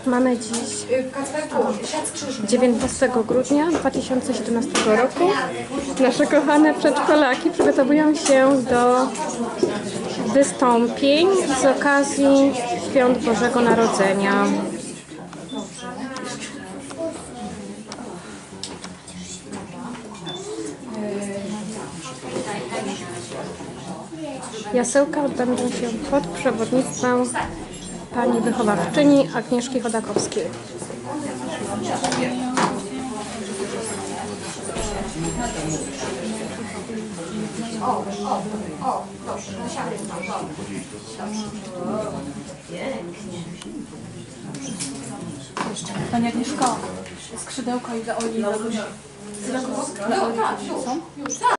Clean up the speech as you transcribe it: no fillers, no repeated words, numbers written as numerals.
Mamy dziś 19 grudnia 2017 roku. Nasze kochane przedszkolaki przygotowują się do wystąpień z okazji Świąt Bożego Narodzenia. Jasełka odbędą się pod przewodnictwem pani wychowawczyni Agnieszki Chodakowskiej. Proszę, siadaj tam, Pani Agnieszko, skrzydełko i dla Oli. tak, już.